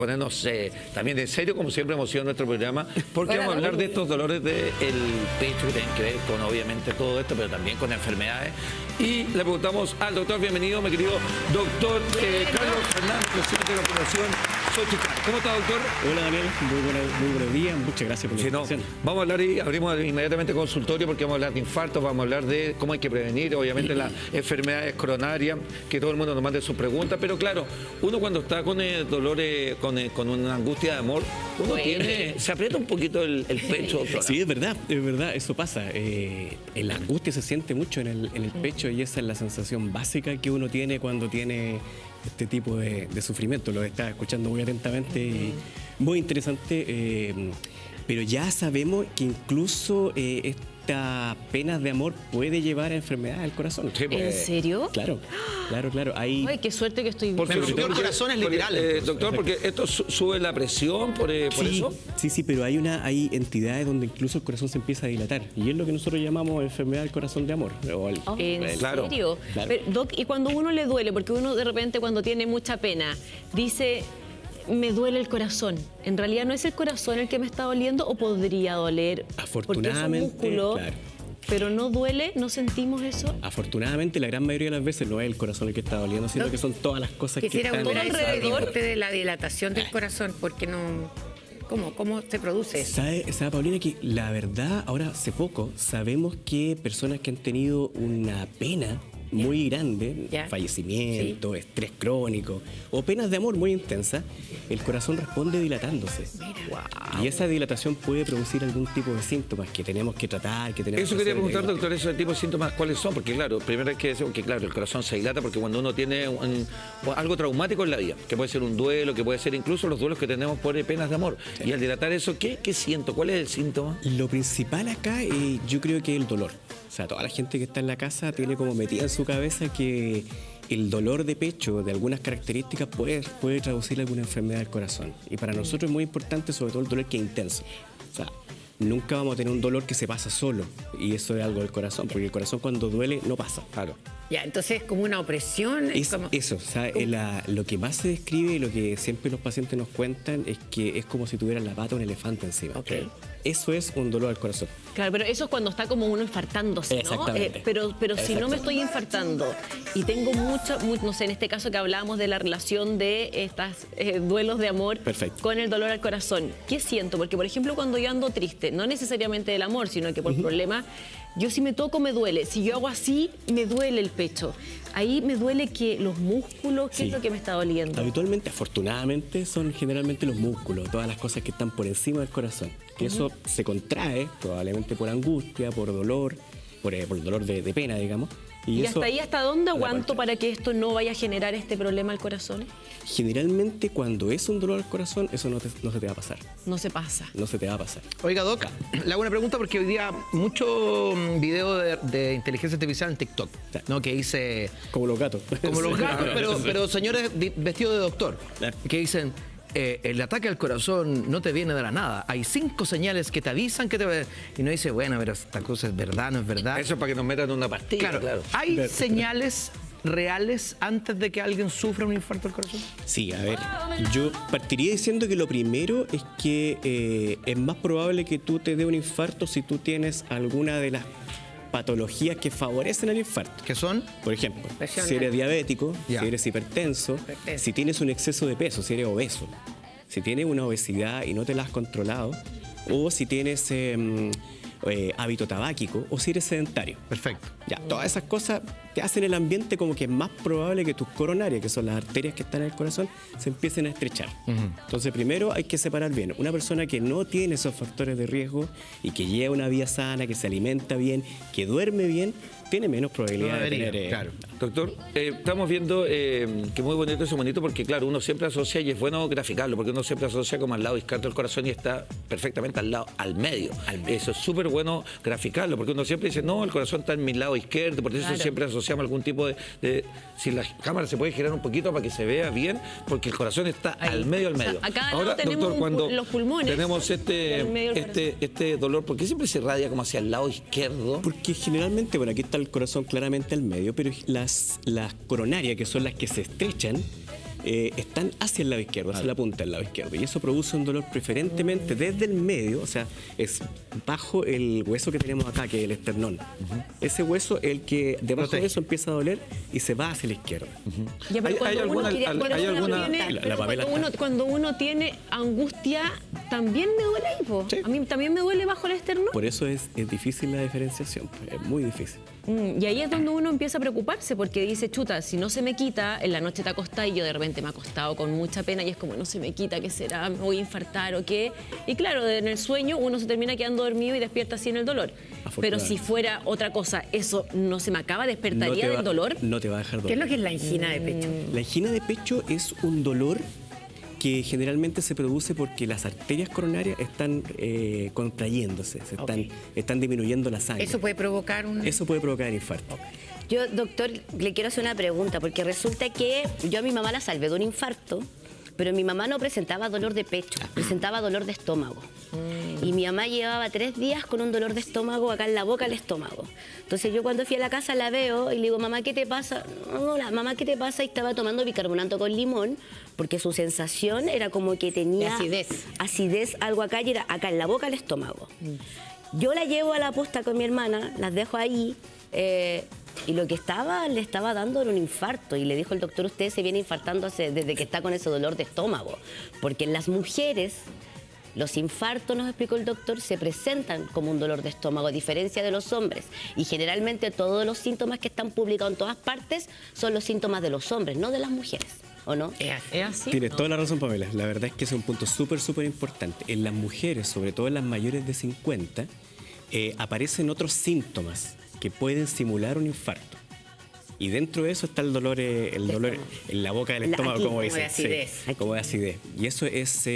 Ponernos también en serio, como siempre hemos sido en nuestro programa, porque vamos a hablar de estos dolores del pecho que tienen que ver con obviamente todo esto, pero también con enfermedades. Y le preguntamos al doctor, bienvenido, mi querido doctor Carlos Fernández, presidente de la Fundación Xochitl. ¿Cómo está, doctor? Hola, Daniel, muy buenos días, muchas gracias por la invitación. Vamos a hablar y abrimos inmediatamente consultorio porque vamos a hablar de infartos, vamos a hablar de cómo hay que prevenir, obviamente, las enfermedades coronarias, que todo el mundo nos mande sus preguntas, pero claro, uno cuando está con dolores, con una angustia de amor, uno se aprieta un poquito el pecho, doctora. Sí, es verdad, eso pasa. La angustia se siente mucho en el pecho y esa es la sensación básica que uno tiene cuando tiene este tipo de sufrimiento. Lo está escuchando muy atentamente y muy interesante, pero ya sabemos que incluso estas penas de amor puede llevar a enfermedades del corazón. Sí, ¿En serio? Claro. Ay, qué suerte que estoy viendo. Porque el corazón es literal. Doctor, porque esto sube la presión por eso. Sí, pero hay entidades donde incluso el corazón se empieza a dilatar. Y es lo que nosotros llamamos enfermedad del corazón de amor. ¿En Claro. serio? Claro. Pero, Doc, y cuando uno le duele, porque uno de repente cuando tiene mucha pena, dice, me duele el corazón. ¿En realidad no es el corazón el que me está doliendo o podría doler? Afortunadamente, porque es un músculo, claro. pero no duele, ¿no sentimos eso? Afortunadamente, la gran mayoría de las veces no es el corazón el que está doliendo, sino que son todas las cosas que Quisiera están volver a alrededor. alrededor de la dilatación del corazón, porque no... ¿Cómo se produce eso? ¿Sabe, Paulina, que la verdad, ahora hace poco, sabemos que personas que han tenido una pena muy grande, fallecimiento, estrés crónico o penas de amor muy intensas, el corazón responde dilatándose. Y esa dilatación puede producir algún tipo de síntomas que tenemos que tratar, que tenemos Eso que quería hacer preguntar, doctor, esos tipos de síntomas, ¿cuáles son? Porque claro, primero hay que decir que claro, el corazón se dilata porque cuando uno tiene algo traumático en la vida, que puede ser un duelo, que puede ser incluso los duelos que tenemos por penas de amor. Y al dilatar eso, ¿qué siento? ¿Cuál es el síntoma? Lo principal acá, yo creo que es el dolor. O sea, toda la gente que está en la casa tiene como metida en su cabeza que el dolor de pecho de algunas características puede traducir alguna enfermedad del corazón. Y para nosotros es muy importante, sobre todo el dolor que es intenso. O sea, nunca vamos a tener un dolor que se pasa solo. Y eso es algo del corazón, porque el corazón cuando duele no pasa. Claro. Ya, entonces es como una opresión. Es como... eso, o sea, lo que más se describe y lo que siempre los pacientes nos cuentan es que es como si tuvieran la pata de un elefante encima. Okay. Eso es un dolor al corazón. Claro, pero eso es cuando está como uno infartándose, ¿no? Exactamente. Pero si no me estoy infartando y tengo mucho, no sé, en este caso que hablábamos de la relación de estos duelos de amor con el dolor al corazón, ¿qué siento? Porque, por ejemplo, cuando yo ando triste, no necesariamente del amor, sino que por problemas, yo si me toco me duele. Si yo hago así, me duele el pecho. Ahí me duele que los músculos, ¿qué es lo que me está doliendo? Habitualmente, afortunadamente, son generalmente los músculos, todas las cosas que están por encima del corazón. Que eso se contrae, probablemente por angustia, por dolor, por dolor de pena, digamos. ¿Y eso, hasta dónde aguanto para que esto no vaya a generar este problema al corazón? Generalmente, cuando es un dolor al corazón, eso no se te va a pasar. No se pasa. No se te va a pasar. Oiga, Doc, le hago una pregunta porque hoy día mucho video de inteligencia artificial en TikTok, ¿no? Que dice... Como los gatos. Como los gatos, pero señores vestidos de doctor, que dicen... el ataque al corazón no te viene de la nada. Hay 5 señales que te avisan que te... Y no dice, bueno, pero esta cosa es verdad, no es verdad. Eso es para que nos metan una pastilla, claro. ¿Hay señales reales antes de que alguien sufra un infarto del corazón? Sí, a ver, yo partiría diciendo que lo primero es que es más probable que tú te dé un infarto si tú tienes alguna de las patologías que favorecen el infarto. ¿Qué son? Por ejemplo, si eres diabético, si eres hipertenso, si tienes un exceso de peso, si eres obeso, si tienes una obesidad y no te la has controlado, o si tienes hábito tabáquico, o si eres sedentario. Perfecto. Ya, todas esas cosas te hacen el ambiente como que es más probable que tus coronarias, que son las arterias que están en el corazón, se empiecen a estrechar. Entonces, primero hay que separar bien. Una persona que no tiene esos factores de riesgo y que lleva una vida sana, que se alimenta bien, que duerme bien, tiene menos probabilidad de tener... Claro. Doctor, estamos viendo que muy bonito ese monito porque, claro, uno siempre asocia, y es bueno graficarlo, porque uno siempre asocia como al lado izquierdo del corazón y está perfectamente al medio. Eso es súper bueno graficarlo, porque uno siempre dice, no, el corazón está en mi lado izquierdo, por eso siempre asociamos algún tipo de... Si la cámara se puede girar un poquito para que se vea bien, porque el corazón está al medio. O sea, acá ahora, tenemos doctor, cuando los pulmones, tenemos este dolor, ¿por qué siempre se irradia como hacia el lado izquierdo? Porque generalmente, bueno, aquí está el corazón claramente al medio, pero las coronarias, que son las que se estrechan, están hacia el lado izquierdo, hacia la punta del lado izquierdo. Y eso produce un dolor preferentemente desde el medio, o sea, es bajo el hueso que tenemos acá, que es el esternón. Ese hueso, el que debajo de eso empieza a doler y se va hacia la izquierda. Ya, pero ¿Hay alguna? Cuando uno tiene angustia, también me duele ahí, po. Sí. A mí también me duele bajo el esternón. Por eso es difícil la diferenciación, es muy difícil. Y ahí es donde uno empieza a preocuparse porque dice, chuta, si no se me quita, en la noche te acostás y yo de repente me he acostado con mucha pena y es como, no se me quita, ¿qué será? ¿Me voy a infartar o qué? Y claro, en el sueño uno se termina quedando dormido y despierta sin el dolor. Pero si fuera otra cosa, ¿eso no se me acaba? ¿Despertaría del dolor? No te va a dejar dormir. ¿Qué es lo que es la angina de pecho? La angina de pecho es un dolor que generalmente se produce porque las arterias coronarias están contrayéndose, están disminuyendo la sangre. ¿Eso puede provocar un...? Eso puede provocar infarto. Yo, doctor, le quiero hacer una pregunta, porque resulta que yo a mi mamá la salvé de un infarto, pero mi mamá no presentaba dolor de pecho, presentaba dolor de estómago. Y mi mamá llevaba 3 días con un dolor de estómago acá en la boca, el estómago. Entonces yo cuando fui a la casa la veo y le digo, mamá, ¿qué te pasa? No, mamá, ¿qué te pasa? Y estaba tomando bicarbonato con limón, porque su sensación era como que tenía... Acidez, algo acá, y era acá en la boca, el estómago. Yo la llevo a la posta con mi hermana, las dejo ahí, y lo que le estaba dando era un infarto. Y le dijo el doctor, usted se viene infartando desde que está con ese dolor de estómago. Porque en las mujeres, los infartos, nos explicó el doctor, se presentan como un dolor de estómago, a diferencia de los hombres. Y generalmente todos los síntomas que están publicados en todas partes son los síntomas de los hombres, no de las mujeres. ¿O no? ¿Es así? Tienes toda la razón, Pamela. La verdad es que es un punto súper importante. En las mujeres, sobre todo en las mayores de 50, aparecen otros síntomas que pueden simular un infarto. Y dentro de eso está el dolor en la boca del estómago, aquí, como de dicen. acidez. Sí, como de acidez. Y eso es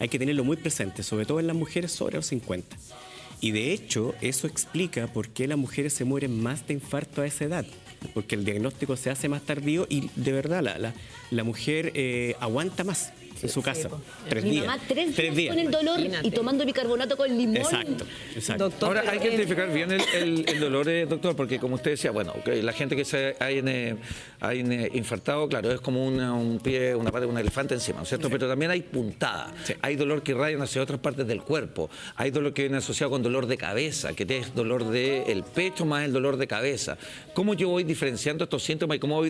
hay que tenerlo muy presente, sobre todo en las mujeres sobre los 50. Y de hecho, eso explica por qué las mujeres se mueren más de infarto a esa edad. Porque el diagnóstico se hace más tardío y de verdad la mujer aguanta más en su casa. 3 Mi días. mamá 3 días con el dolor y tomando bicarbonato con limón. Exacto. Doctor, Ahora hay que identificar bien el dolor, doctor, porque como usted decía, bueno, la gente que se ha infartado, claro, es como un pie, una pata de un elefante encima, ¿no es cierto? Pero también hay puntada, hay dolor que irradian hacia otras partes del cuerpo, hay dolor que viene asociado con dolor de cabeza, que es dolor del pecho más el dolor de cabeza. ¿Cómo yo voy diferenciando estos síntomas y cómo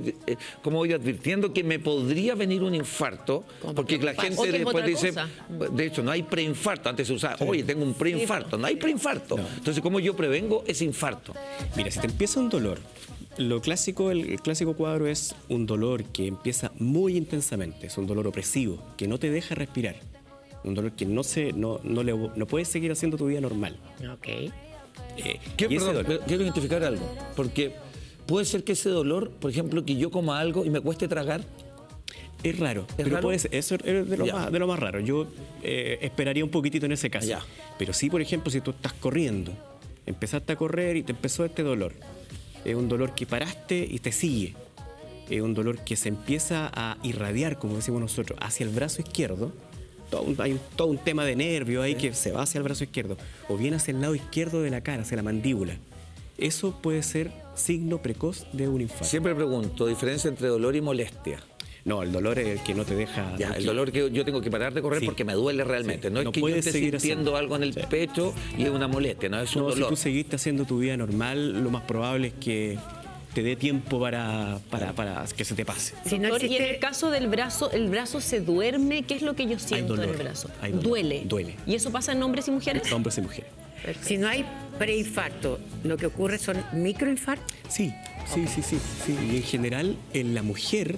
voy advirtiendo que me podría venir un infarto? Porque la gente después dice, de hecho, no hay preinfarto. Antes se usaba, oye, tengo un preinfarto. No hay preinfarto. Entonces, ¿cómo yo prevengo ese infarto? Mira, si te empieza un dolor, el clásico cuadro es un dolor que empieza muy intensamente, es un dolor opresivo, que no te deja respirar, un dolor que no puedes seguir haciendo tu vida normal. Ok. Quiero identificar algo, porque puede ser que ese dolor, por ejemplo, que yo coma algo y me cueste tragar. Es raro, pero raro? puede ser, eso es de lo más raro. Yo esperaría un poquitito en ese caso. Ya. Pero sí, por ejemplo, si tú estás corriendo, empezaste a correr y te empezó este dolor. Es un dolor que paraste y te sigue. Es un dolor que se empieza a irradiar, como decimos nosotros, hacia el brazo izquierdo. Hay todo un tema de nervio ahí que se va hacia el brazo izquierdo. O bien hacia el lado izquierdo de la cara, hacia la mandíbula. Eso puede ser signo precoz de un infarto. Siempre pregunto, diferencia entre dolor y molestia. No, el dolor es el que no te deja... Ya, el dolor que yo tengo que parar de correr porque me duele realmente. Sí. No es que yo esté sintiendo algo en el pecho y es una molestia, no es un dolor. Si tú seguiste haciendo tu vida normal, lo más probable es que te dé tiempo para que se te pase. Si no Doctor, y en existe- el caso del brazo, ¿el brazo se duerme? ¿Qué es lo que yo siento en el dolor, brazo? hay dolor. Duele. ¿Y eso pasa en hombres y mujeres? Hombres y mujeres. Si no hay preinfarto, lo que ocurre son microinfartos. Sí. Y en general, en la mujer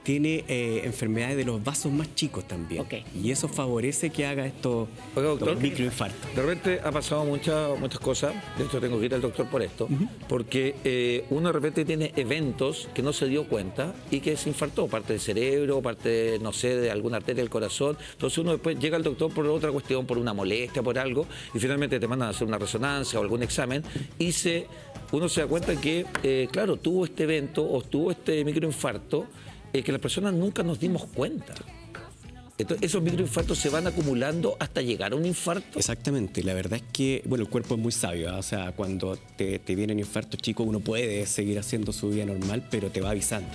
tiene enfermedades de los vasos más chicos también. Ok. Y eso favorece que haga estos Oiga, doctor, microinfartos. de repente ha pasado muchas cosas, de hecho tengo que ir al doctor por esto, porque uno de repente tiene eventos que no se dio cuenta y que se infartó, parte del cerebro, parte, no sé, de alguna arteria del corazón. Entonces uno después llega al doctor por otra cuestión, por una molestia, por algo, y finalmente te mandan a hacer una resonancia o algún examen y uno se da cuenta que, claro, tuvo este evento o tuvo este microinfarto, que las personas nunca nos dimos cuenta. Entonces, esos microinfartos se van acumulando hasta llegar a un infarto. Exactamente, la verdad es que, bueno, el cuerpo es muy sabio, ¿eh? O sea, cuando te vienen infartos chicos uno puede seguir haciendo su vida normal, pero te va avisando.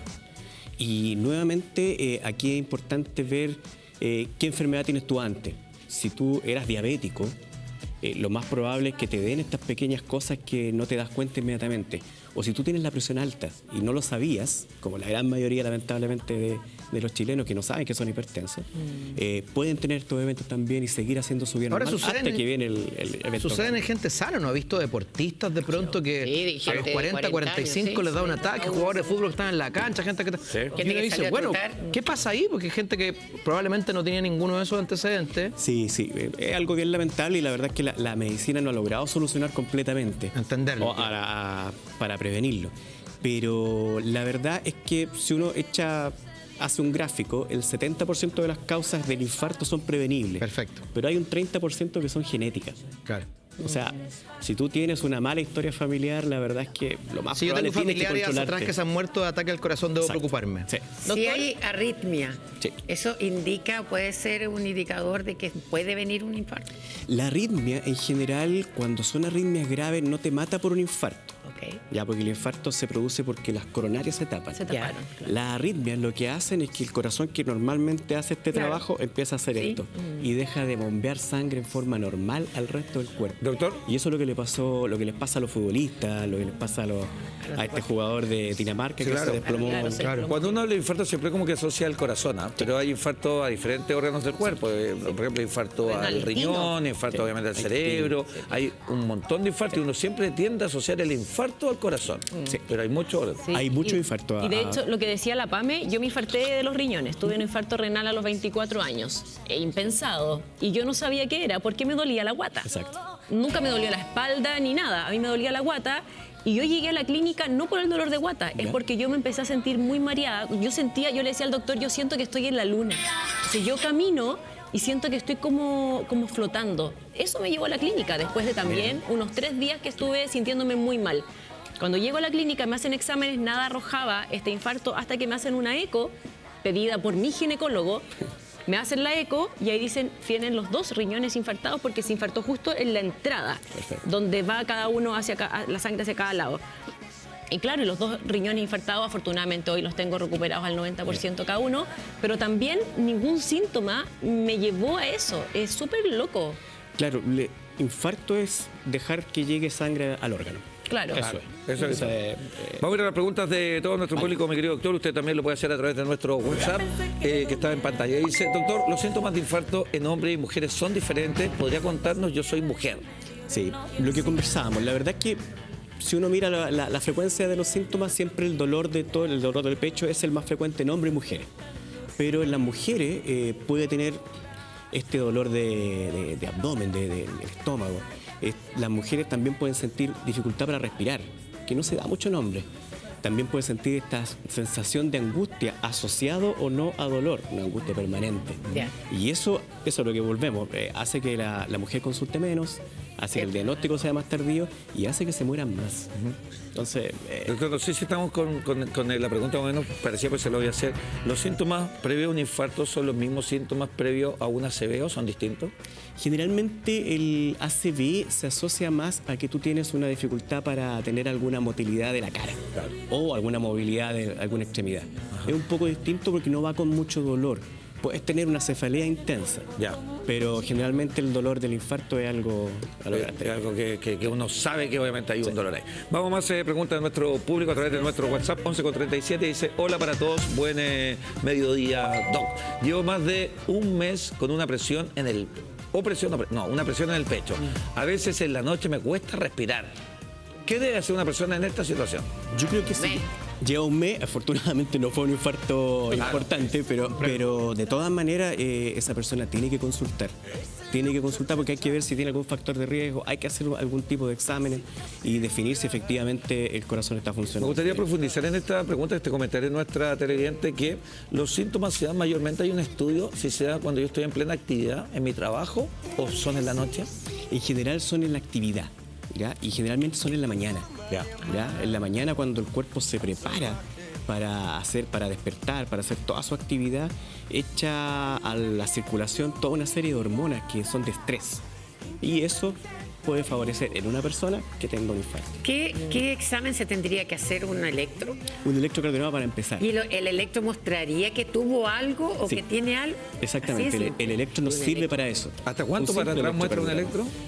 Y nuevamente aquí es importante ver qué enfermedad tienes tú antes. Si tú eras diabético, lo más probable es que te den estas pequeñas cosas que no te das cuenta inmediatamente. O si tú tienes la presión alta y no lo sabías, como la gran mayoría lamentablemente de los chilenos que no saben que son hipertensos, pueden tener estos eventos también y seguir haciendo su vida normal hasta que viene el evento. Suceden en gente sana, ¿no? Ha visto deportistas de pronto que Sí, a los gente de 40, 45 años, les da un sí. ataque, jugadores de fútbol que están en la cancha, gente que... Gente Y uno que dice, salió a bueno, trotar. ¿qué pasa ahí? Porque hay gente que probablemente no tenía ninguno de esos antecedentes. Sí, es algo bien lamentable y la verdad es que la medicina no ha logrado solucionar completamente. Entenderlo. Para prevenirlo. Pero la verdad es que si uno hace un gráfico, el 70% de las causas del infarto son prevenibles. Perfecto. Pero hay un 30% que son genéticas. Claro. O sea, si tú tienes una mala historia familiar, la verdad es que lo más Si yo probable tengo tienes que familiares controlarte. atrás que se han muerto de ataque al corazón, debo Exacto. preocuparme. Sí. Si hay arritmia, Sí. eso puede ser un indicador de que puede venir un infarto. La arritmia, en general, cuando son arritmias graves, no te mata por un infarto. Ok. Ya, porque el infarto se produce porque las coronarias se tapan. Se taparon. claro. Las arritmias lo que hacen es que el corazón que normalmente hace este Claro. trabajo empieza a hacer Sí. esto y deja de bombear sangre en forma normal al resto del cuerpo. Doctor. Y eso es lo que les pasa a los futbolistas, lo que les pasa a este jugador de Dinamarca que claro. se desplomó. Claro, se desplomó. Cuando uno habla de infarto siempre como que asocia al corazón, ¿ah? Pero hay infarto a diferentes órganos del cuerpo. Por ejemplo, infarto Renal, al riñón, infarto obviamente al cerebro. Hay un montón de infartos y uno siempre tiende a asociar el infarto al corazón. Sí. Pero hay muchos órganos. Sí, Hay mucho infarto. Y de hecho, lo que decía la PAME, yo me infarté de los riñones. Tuve un infarto renal a los 24 años. Impensado. Y yo no sabía qué era, porque me dolía la guata. Exacto. Nunca me dolió la espalda ni nada. A mí me dolía la guata. Y yo llegué a la clínica no por el dolor de guata, es ¿Ya? porque yo me empecé a sentir muy mareada. Yo le decía al doctor, yo siento que estoy en la luna. O sea, yo camino y siento que estoy como flotando. Eso me llevó a la clínica, después de también unos 3 días que estuve sintiéndome muy mal. Cuando llego a la clínica me hacen exámenes, nada arrojaba este infarto hasta que me hacen una eco pedida por mi ginecólogo. Me hacen la eco y ahí dicen, tienen los 2 riñones infartados porque se infartó justo en la entrada, donde va cada uno la sangre hacia cada lado. Y claro, los 2 riñones infartados, afortunadamente hoy los tengo recuperados al 90% cada uno, pero también ningún síntoma me llevó a eso. Es súper loco. Claro, infarto es dejar que llegue sangre al órgano. Claro. Eso es. Eso es. Esa es, Vamos a ir a las preguntas de todo nuestro público, mi querido doctor. Usted también lo puede hacer a través de nuestro WhatsApp, que está en pantalla. Dice, doctor, los síntomas de infarto en hombres y mujeres son diferentes. ¿Podría contarnos? Yo soy mujer. Sí, lo que conversábamos. La verdad es que si uno mira la frecuencia de los síntomas, siempre el dolor del pecho es el más frecuente en hombres y mujeres. Pero en las mujeres puede tener este dolor de abdomen, del estómago. Las mujeres también pueden sentir dificultad para respirar, que no se da mucho en hombres. También puede sentir esta sensación de angustia asociado o no a dolor, una angustia permanente. Ya. Y eso es lo que volvemos, hace que la mujer consulte menos, hace que el diagnóstico sea más tardío y hace que se mueran más. Entonces, Doctor, no sé si estamos con la pregunta más o menos parecía, pues se lo voy a hacer. ¿Los síntomas previos a un infarto son los mismos síntomas previos a un ACV o son distintos? generalmente el ACV se asocia más a que tú tienes una dificultad para tener alguna motilidad de la cara o alguna movilidad de alguna extremidad. Es un poco distinto porque no va con mucho dolor. Puedes tener una cefalea intensa, Ya. pero generalmente el dolor del infarto es algo Es algo que uno sabe que obviamente hay un dolor ahí. Vamos más preguntas de nuestro público a través de nuestro WhatsApp 11:37. Dice, hola para todos, buen mediodía, doc. Llevo más de un mes con una presión en el... una presión en el pecho. A veces en la noche me cuesta respirar. ¿Qué debe hacer una persona en esta situación? Yo creo que sí. Lleva un mes, afortunadamente no fue un infarto importante, pero de todas maneras esa persona tiene que consultar. Tiene que consultar porque hay que ver si tiene algún factor de riesgo, hay que hacer algún tipo de exámenes y definir si efectivamente el corazón está Me funcionando. gustaría profundizar en esta pregunta, este comentario de nuestra televidente, que los síntomas se dan mayormente, hay un estudio, si se da cuando yo estoy en plena actividad, en mi trabajo, o son en la noche. En general son en la actividad, ¿ya? Y generalmente son en la mañana. Ya. ¿Ya? En la mañana cuando el cuerpo se prepara para despertar, para hacer toda su actividad, echa a la circulación toda una serie de hormonas que son de estrés. Y eso puede favorecer en una persona que tenga un infarto. ¿Qué examen se tendría que hacer un electro? Un electrocardiograma para empezar. ¿Y el electro mostraría que tuvo algo o Sí. que tiene algo? Exactamente, Así es. el electro nos sirve para eso. ¿Hasta cuánto Un para simple atrás muestra un electrocardiograma. electro?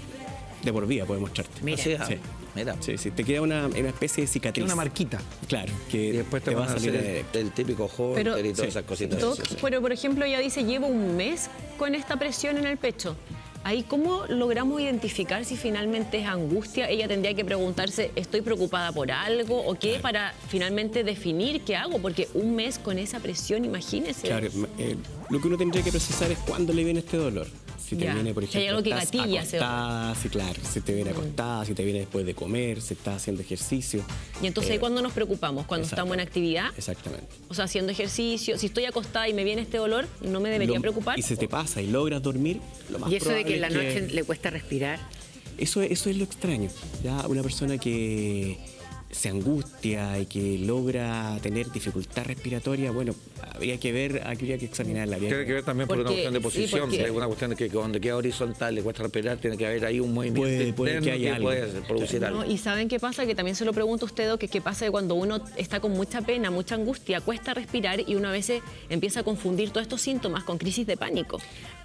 De por vida puede mostrarte. Mira. Así, Sí. Mira. Sí, sí, te queda una especie de cicatriz. Una marquita. Claro, que Y después te va van a a salir hacer el electro. el típico Pero- Holter y todas Sí. esas cositas. Doc, Sí, sí. pero por ejemplo, ella dice, llevo un mes con esta presión en el pecho. Ahí, ¿cómo logramos identificar si finalmente es angustia? Ella tendría que preguntarse, ¿estoy preocupada por algo o qué? Para finalmente definir qué hago, porque un mes con esa presión, imagínese. Claro, lo que uno tendría que procesar es cuándo le viene este dolor. Si te Ya. viene, por Si hay ejemplo, algo que estás gatilla ese dolor. acostada, sí, claro, si te viene acostada, si te viene después de comer, si estás haciendo ejercicio. Y entonces, ¿ahí cuándo nos preocupamos? Cuando estamos en actividad, Exactamente. o sea, haciendo ejercicio. Si estoy acostada y me viene este dolor, ¿no me debería preocupar? Y se te pasa y logras dormir, lo más Y eso de que probable en la es noche le cuesta respirar. Eso es lo extraño. Ya una persona que se angustia y que logra tener dificultad respiratoria, bueno, habría que examinarla. Tiene que ver también por una Porque- cuestión de sí, posición. porque- Si hay una cuestión de que cuando queda horizontal le cuesta respirar, tiene que haber ahí un movimiento Puede interno que haya algo. puede producir algo. No, y ¿saben qué pasa? Que también se lo pregunto a usted, que qué pasa cuando uno está con mucha pena, mucha angustia, cuesta respirar y uno a veces empieza a confundir todos estos síntomas con crisis de pánico.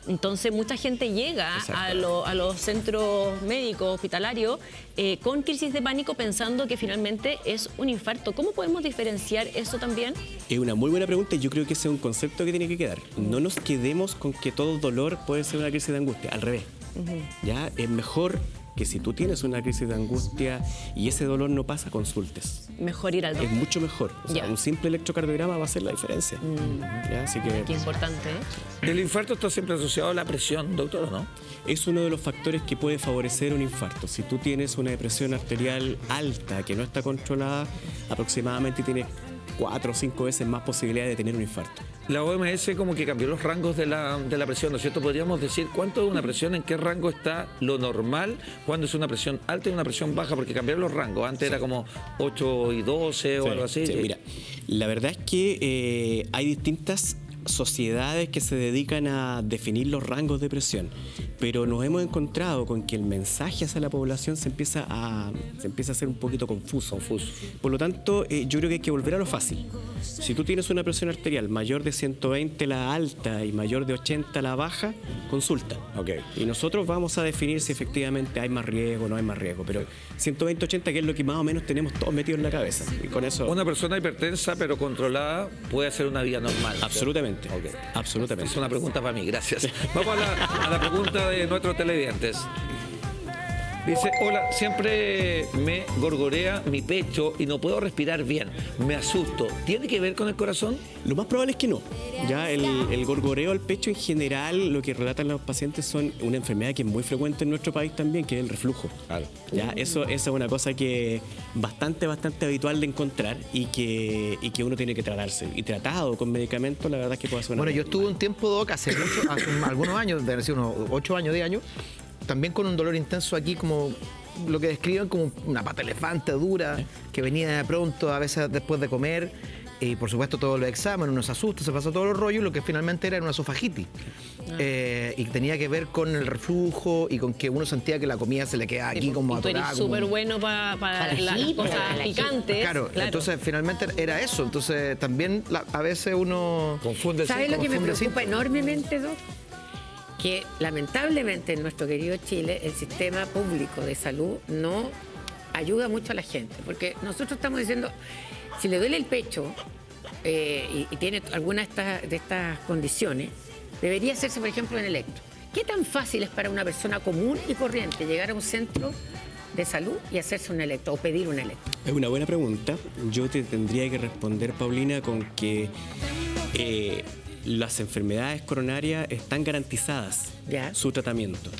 Entonces mucha gente llega a los centros médicos, hospitalarios, con crisis de pánico pensando que finalmente es un infarto. ¿Cómo podemos diferenciar eso también? Es una muy buena pregunta y yo creo que ese es un concepto que tiene que quedar. No nos quedemos con que todo dolor puede ser una crisis de angustia, al revés. Ya es mejor que si tú tienes una crisis de angustia y ese dolor no pasa, consultes. Mejor ir al Es doctor. mucho mejor. O sea, Ya. un simple electrocardiograma va a hacer la diferencia. ¿Ya? Así que Qué importante, ¿eh? El infarto está siempre asociado a la presión, doctor, ¿o no? es uno de los factores que puede favorecer un infarto. Si tú tienes una presión arterial alta que no está controlada, aproximadamente tienes 4 o 5 veces más posibilidad de tener un infarto. La OMS como que cambió los rangos de la presión, ¿no es cierto? Podríamos decir cuánto es una presión, en qué rango está lo normal, cuándo es una presión alta y una presión baja, porque cambiaron los rangos. Antes era como 8 y 12 o Sí, algo así. sí, mira, la verdad es que hay distintas sociedades que se dedican a definir los rangos de presión, pero nos hemos encontrado con que el mensaje hacia la población se empieza a hacer un poquito confuso. Por lo tanto, yo creo que hay que volver a lo fácil. Si tú tienes una presión arterial mayor de 120 la alta y mayor de 80 la baja, consulta. Y nosotros vamos a definir si efectivamente hay más riesgo o no hay más riesgo, pero 120-80 que es lo que más o menos tenemos todos metidos en la cabeza. Y con eso... Una persona hipertensa pero controlada puede hacer una vida normal. Absolutamente. Ok. Absolutamente. Es una pregunta para mí, gracias. Vamos a la pregunta de nuestros televidentes. Dice, hola, siempre me gorgorea mi pecho y no puedo respirar bien. Me asusto. ¿Tiene que ver con el corazón? Lo más probable es que no. Ya el gorgoreo al pecho en general, lo que relatan los pacientes son una enfermedad que es muy frecuente en nuestro país también, que es el reflujo. Ya eso es una cosa que es bastante habitual de encontrar y que uno tiene que tratarse. Y tratado con medicamentos, la verdad es que puede ser una... Bueno, yo estuve un tiempo, Doc, hace algunos años, debe ser unos 8 años, 10 años, también con un dolor intenso aquí, como lo que describen como una pata elefante dura, que venía de pronto, a veces después de comer, y por supuesto todos los exámenes, uno se asusta, se pasó todos los rollos, lo que finalmente era una esofagitis. Y tenía que ver con el reflujo y con que uno sentía que la comida se le quedaba aquí como y tú eres atorada. súper bueno para las cosas picantes. Claro, entonces finalmente era eso. Entonces también a veces uno... Confunde. ¿Sabes lo que me confunde preocupa síntomas. enormemente, Doc? Que lamentablemente en nuestro querido Chile el sistema público de salud no ayuda mucho a la gente. Porque nosotros estamos diciendo, si le duele el pecho y tiene alguna de estas condiciones, debería hacerse, por ejemplo, un electro. ¿Qué tan fácil es para una persona común y corriente llegar a un centro de salud y hacerse un electro o pedir un electro? Es una buena pregunta. Yo te tendría que responder, Paulina, con que las enfermedades coronarias están garantizadas Ya. su tratamiento.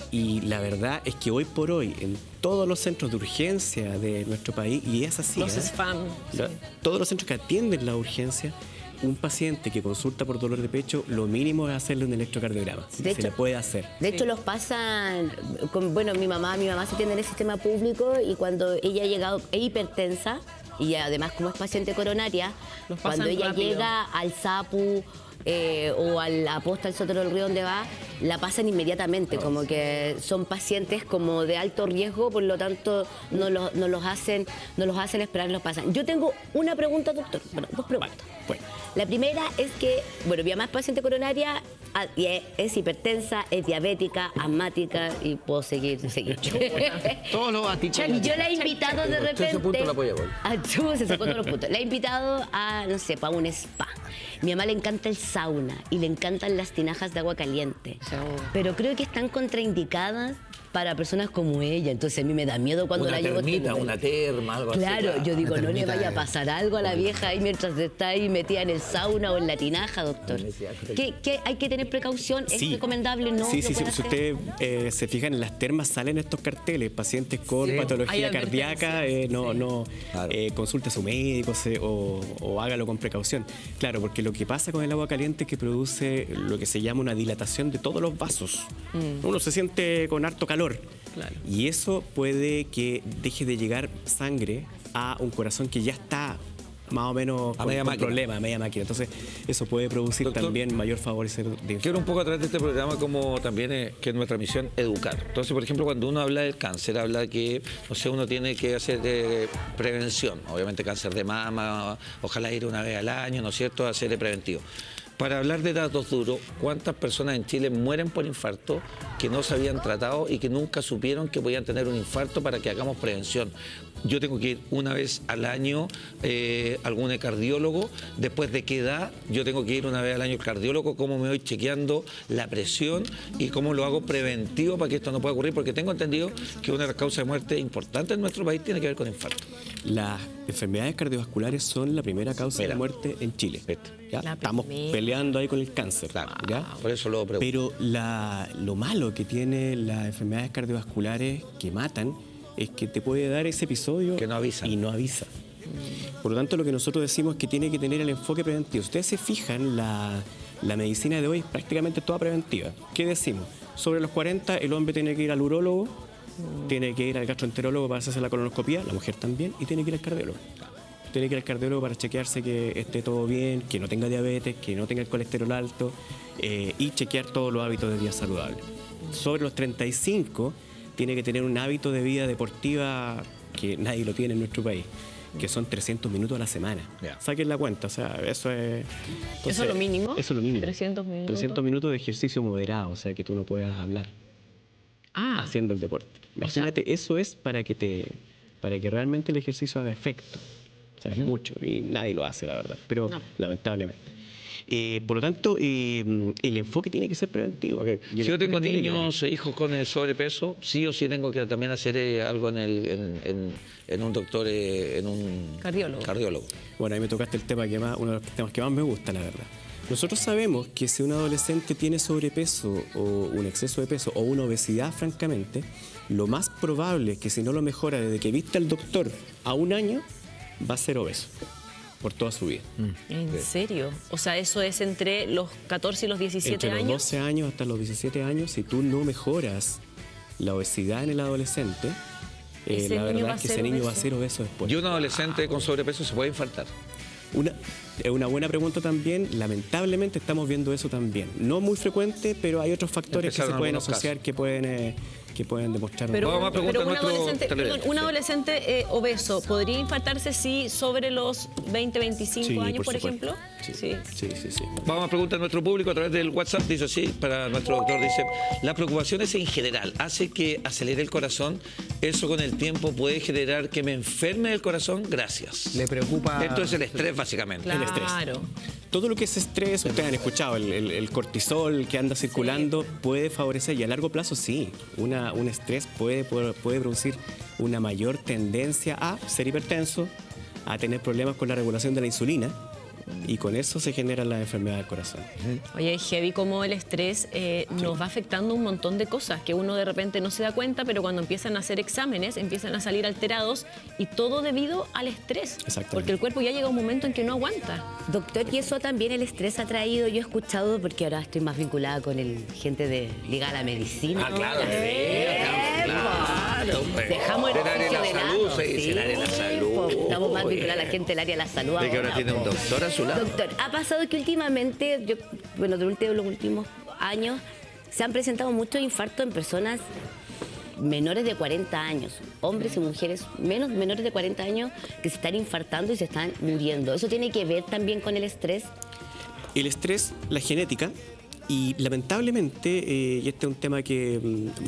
Y la verdad es que hoy por hoy, en todos los centros de urgencia de nuestro país, y es así, Los spam. todos los centros que atienden la urgencia, un paciente que consulta por dolor de pecho, lo mínimo es hacerle un electrocardiograma. De Se hecho- le puede hacer. De hecho, los pasan, bueno, mi mamá se atiende en el sistema público y cuando ella ha llegado, es hipertensa y además como es paciente coronaria, Los pasan cuando ella rápido. llega al SAPU o a la posta del Sotero del Río donde va, la pasan inmediatamente, como que son pacientes como de alto riesgo, por lo tanto no los hacen esperar, los pasan. Yo tengo una pregunta, doctor, bueno, dos preguntas. Bueno. La primera es que, bueno, mi mamá es paciente coronaria, y es hipertensa, es diabética, asmática, y puedo seguir. Todos los aticos. Y yo la he invitado de repente. Ese punto la apoya, Se sacó todos los puntos. La he invitado a, no sé, para un spa. Mi mamá le encanta el sauna y le encantan las tinajas de agua caliente. Pero creo que están contraindicadas para personas como ella. Entonces a mí me da miedo cuando la llevo. Una terma, algo así. Claro, yo digo, no le vaya a de- pasar algo a la vieja ahí mientras está ahí metida en el sauna o en la tinaja, doctor. ¿Qué hay que tener precaución? ¿Es Sí. recomendable? ¿No? Sí, ¿Lo sí, sí. puede Si hacer? usted se fijan, en las termas salen estos carteles, pacientes con Hay patología advertencias. cardíaca, Claro. consulte a su médico o hágalo con precaución. Claro, porque lo que pasa con el agua caliente es que produce lo que se llama una dilatación de todos los vasos. Uno se siente con harto calor. Claro. Y eso puede que deje de llegar sangre a un corazón que ya está más o menos A media máquina. problemas, a media máquina. Entonces, eso puede producir Doctor, también mayor favorecer de Quiero un poco a través de este programa como también que es nuestra misión educar. Entonces, por ejemplo, cuando uno habla del cáncer, habla que, no sé, uno tiene que hacer prevención. Obviamente cáncer de mama, ojalá ir una vez al año, ¿no es cierto?, hacer preventivo. Para hablar de datos duros, ¿cuántas personas en Chile mueren por infarto que no se habían tratado y que nunca supieron que podían tener un infarto para que hagamos prevención? Yo tengo que ir una vez al año a algún cardiólogo. ¿Después de qué edad? Yo tengo que ir una vez al año al cardiólogo. ¿Cómo me voy chequeando la presión y cómo lo hago preventivo para que esto no pueda ocurrir? Porque tengo entendido que una de las causas de muerte importantes en nuestro país tiene que ver con infarto. Las enfermedades cardiovasculares son la primera causa Mira. de muerte en Chile. ¿Ya? La Estamos primera. peleando ahí con el cáncer. ¿Ya? Por eso lo pregunto. Pero lo malo que tienen las enfermedades cardiovasculares que matan es que te puede dar ese episodio Que no avisan. y no avisa. Por lo tanto, lo que nosotros decimos es que tiene que tener el enfoque preventivo. Ustedes se fijan, la medicina de hoy es prácticamente toda preventiva. ¿Qué decimos? Sobre los 40, el hombre tiene que ir al urólogo, tiene que ir al gastroenterólogo para hacerse la colonoscopia, la mujer también, y tiene que ir al cardiólogo. Tiene que ir al cardiólogo para chequearse que esté todo bien, que no tenga diabetes, que no tenga el colesterol alto y chequear todos los hábitos de vida saludables. Sobre los 35, tiene que tener un hábito de vida deportiva que nadie lo tiene en nuestro país, que son 300 minutos a la semana. Ya. Saquen la cuenta, o sea, eso es... ¿Eso es lo mínimo? Eso es lo mínimo. 300 minutos. 300 minutos de ejercicio moderado, o sea, que tú no puedas hablar haciendo el deporte. Imagínate, eso es para que realmente el ejercicio haga efecto. O sea, es mucho y nadie lo hace, la verdad, pero lamentablemente. Por lo tanto, el enfoque tiene que ser preventivo. Si yo tengo niños e hijos con sobrepeso, sí o sí tengo que también hacer algo en un doctor, en un Cardiólogo. Bueno, ahí me tocaste el tema uno de los temas que más me gusta, la verdad. Nosotros sabemos que si un adolescente tiene sobrepeso o un exceso de peso o una obesidad, francamente, lo más probable es que si no lo mejora desde que viste al doctor a un año, va a ser obeso por toda su vida. ¿En serio? O sea, eso es entre los 14 y los 17 Entre los años. 12 años hasta los 17 años, si tú no mejoras la obesidad en el adolescente, Ese la niño va verdad a es que ser ese niño va a obeso. ser obeso después. Y un adolescente con sobrepeso se puede infartar. Es una buena pregunta también. Lamentablemente estamos viendo eso también. No muy frecuente, pero hay otros factores que se Empezaron pueden algunos asociar que pueden demostrar. Pero, Vamos a preguntar pero a un nuestro adolescente, televidente. perdón, un adolescente obeso, ¿podría infartarse si sobre los 20, 25 Sí, años, por por supuesto. ejemplo? Sí. Vamos a preguntar a nuestro público a través del WhatsApp. Dice así, para nuestro doctor, dice, las preocupaciones en general hace que acelere el corazón. Eso con el tiempo puede generar que me enferme el corazón. Gracias. Le preocupa. Esto es el estrés, básicamente. El estrés. Claro. Todo lo que es estrés, ustedes han escuchado, el cortisol que anda circulando puede favorecer, y a largo plazo sí, un estrés puede producir una mayor tendencia a ser hipertenso, a tener problemas con la regulación de la insulina, y con eso se genera la enfermedad del corazón. Oye, heavy como el estrés nos va afectando un montón de cosas que uno de repente no se da cuenta, pero cuando empiezan a hacer exámenes empiezan a salir alterados y todo debido al estrés. Exactamente. Porque el cuerpo ya llega a un momento en que no aguanta. Doctor, y eso también el estrés ha traído, yo he escuchado, porque ahora estoy más vinculada con el gente de ligada a la medicina. Ah, claro. Claro, pues. Dejamos el Del área de oficio la de salud, lado. se dice, el área de la salud. Po, estamos más vinculados a la gente del área de la salud. De que ahora tiene un po. doctor a su lado. Doctor, ha pasado que últimamente, durante los últimos años, se han presentado muchos infartos en personas menores de 40 años, hombres y mujeres menores de 40 años que se están infartando y se están muriendo. ¿Eso tiene que ver también con el estrés? El estrés, la genética, y lamentablemente, y este es un tema que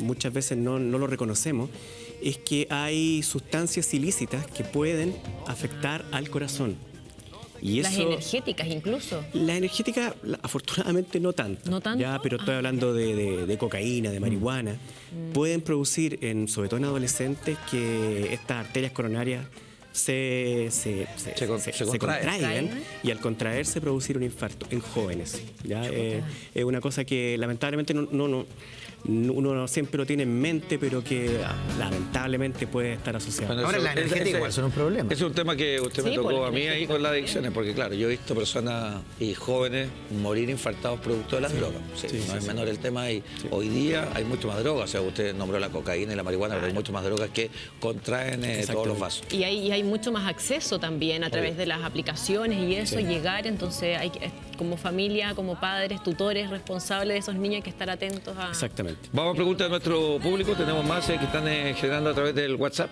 muchas veces no lo reconocemos, es que hay sustancias ilícitas que pueden afectar al corazón. Y Las eso, energéticas incluso. la energética, afortunadamente no tanto. ¿No tanto? Ya, pero estoy hablando de cocaína, de marihuana. Pueden producir, sobre todo en adolescentes, que estas arterias coronarias se contraigan y al contraerse producir un infarto en jóvenes. ¿Ya? Es una cosa que lamentablemente uno siempre lo tiene en mente, pero que lamentablemente puede estar asociado. Bueno, Ahora eso- la energética ese- igual son un problema. Es un tema que usted me Sí, por tocó la a mí ahí energética con las también. adicciones, porque claro, yo he visto personas y jóvenes morir infartados producto de las drogas. Sí, no es menor el tema y hoy día hay mucho más drogas. O sea, usted nombró la cocaína y la marihuana, pero hay mucho más drogas que contraen todos los vasos. Y hay mucho más acceso también a través de las aplicaciones y eso, llegar, entonces hay que, como familia, como padres, tutores, responsables de esos niños hay que estar atentos a... Exactamente. Vamos a preguntar a nuestro público, tenemos más que están generando a través del WhatsApp.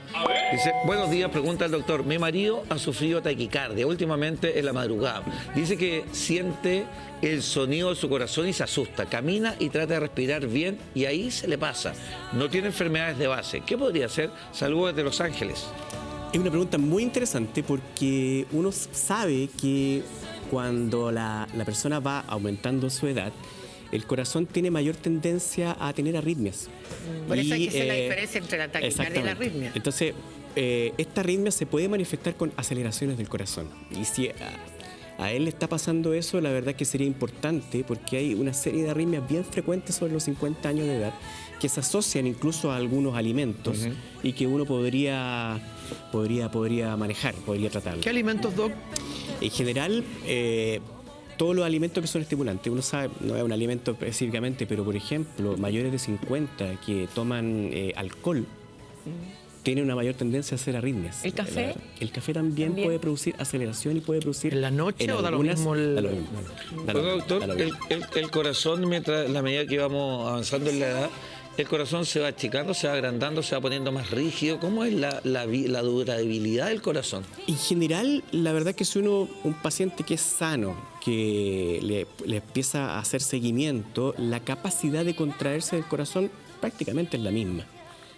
Dice, buenos días, pregunta el doctor, mi marido ha sufrido taquicardia últimamente en la madrugada. Dice que siente el sonido de su corazón y se asusta, camina y trata de respirar bien y ahí se le pasa. No tiene enfermedades de base. ¿Qué podría hacer? Saludos desde Los Ángeles. Es una pregunta muy interesante porque uno sabe que cuando la persona va aumentando su edad, el corazón tiene mayor tendencia a tener arritmias. Por eso hay que hacer la Y, diferencia entre la taquicardia y la exactamente. arritmia. Entonces, esta arritmia se puede manifestar con aceleraciones del corazón. Y si a él le está pasando eso, la verdad que sería importante porque hay una serie de arritmias bien frecuentes sobre los 50 años de edad que se asocian incluso a algunos alimentos y que uno podría manejar, podría tratarlo. ¿Qué alimentos, Doc? En general, todos los alimentos que son estimulantes, uno sabe, no es un alimento específicamente, pero por ejemplo, mayores de 50 que toman alcohol, tienen una mayor tendencia a hacer arritmias. ¿El café? El café también puede producir aceleración y puede producir... ¿En la noche en o da lo algunas- mismo Da lo mismo. Da lo Oiga, mismo, doctor, da lo mismo. el corazón, mientras la medida que vamos avanzando en la edad, el corazón se va achicando, se va agrandando, se va poniendo más rígido. ¿Cómo es la durabilidad del corazón? En general, la verdad que si un paciente que es sano, que le empieza a hacer seguimiento, la capacidad de contraerse del corazón prácticamente es la misma.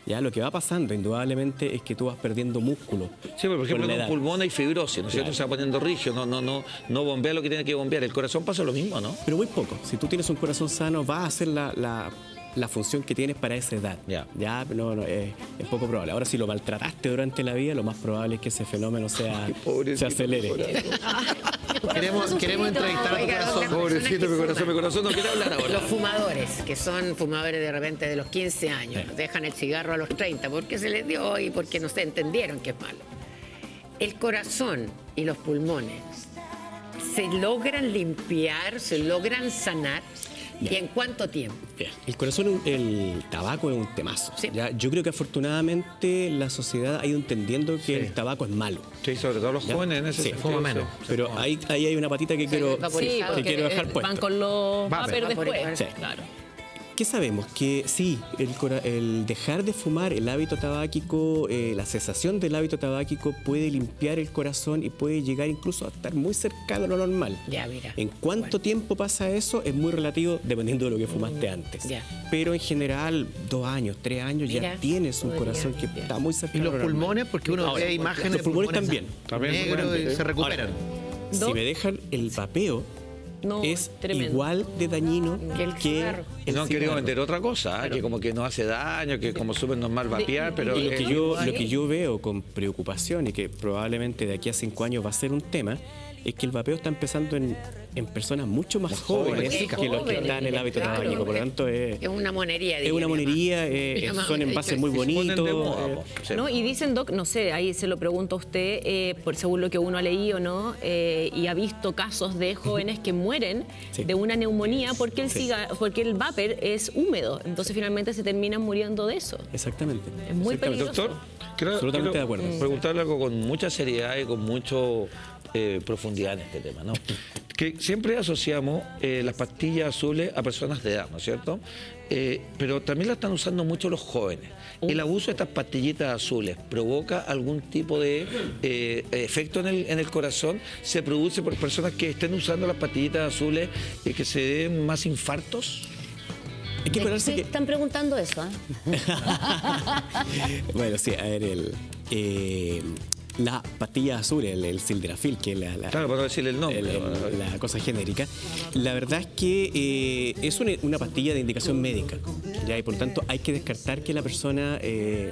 Ya lo que va pasando indudablemente es que tú vas perdiendo músculo. Sí, pero por ejemplo, con la en un edad. pulmón hay fibrosis, ¿no es cierto? Claro. Se va poniendo rígido, no bombea lo que tiene que bombear. El corazón pasa lo mismo, ¿no? Pero muy poco. Si tú tienes un corazón sano, vas a hacer la función que tienes para esa edad. Ya. Es poco probable. Ahora, si lo maltrataste durante la vida, lo más probable es que ese fenómeno se acelere. Queremos entrevistar a tu Oiga, corazón. doctor. Pobrecito, mi corazón no quiere hablar ahora. Los fumadores, que son fumadores de repente de los 15 años, dejan el cigarro a los 30 porque se les dio y porque no se entendieron que es malo. El corazón y los pulmones se logran limpiar, se logran sanar. ¿Y en cuánto tiempo? El corazón, el tabaco es un temazo. Sí. ¿Ya? Yo creo que afortunadamente la sociedad ha ido entendiendo que el tabaco es malo. Sí, sobre todo los ¿Ya? jóvenes en ese Sí, sentido. fuma menos. sí. Pero ahí hay una patita que quiero, vaporizado. que quiero dejar puesta. van con los Vapor. vapers después. Sí. Claro. ¿Qué sabemos? Que sí, el dejar de fumar, el hábito tabáquico, la cesación del hábito tabáquico puede limpiar el corazón y puede llegar incluso a estar muy cercano a lo normal. Ya, mira. ¿En cuánto tiempo pasa eso? Es muy relativo dependiendo de lo que fumaste antes. Ya. Pero en general, 2 años, 3 años Mira, ya tienes un podría corazón que limpiar. está muy ¿Y cercano a los lo normal. pulmones? Porque uno Ahora, ve imágenes los de pulmones también. negros y se recuperan. Si me dejan el vapeo, No, es tremendo. igual de dañino Que el cigarro. el No han querido cigarro. vender otra cosa, que como que no hace daño, que como súper normal vapear, pero Y lo que es- yo veo con preocupación y que probablemente de aquí a 5 años va a ser un tema, es que el vapeo está empezando en personas mucho más jóvenes que los que están en el hábito Claro. tabáquico. Por lo tanto, Es una monería. es diría una mi mamá. monería, Mi mamá son me ha envases dicho muy eso. bonitos. Ponen de moda, po. Sí. ¿No? Y dicen, Doc, no sé, ahí se lo pregunto a usted, según lo que uno ha leído, ¿no? Y ha visto casos de jóvenes que mueren Sí. de una neumonía porque Sí. porque el vapor es húmedo. Entonces finalmente se terminan muriendo de eso. Exactamente. Es muy Exactamente. peligroso. Doctor, quiero, Absolutamente quiero de acuerdo. preguntarle algo con mucha seriedad y con mucha profundidad en este tema, ¿no? Que siempre asociamos las pastillas azules a personas de edad, ¿no es cierto? Pero también la están usando mucho los jóvenes. ¿El abuso de estas pastillitas azules provoca algún tipo de efecto en el corazón? ¿Se produce por personas que estén usando las pastillitas azules y que se den más infartos? Hay que acordarse Sí, que... están preguntando eso, ¿eh? Bueno, sí, a ver, la pastilla azul, el sildenafil, que es Claro, para no decirle el nombre. la cosa genérica, la verdad es que es una pastilla de indicación médica, ¿ya? Y por tanto hay que descartar que la persona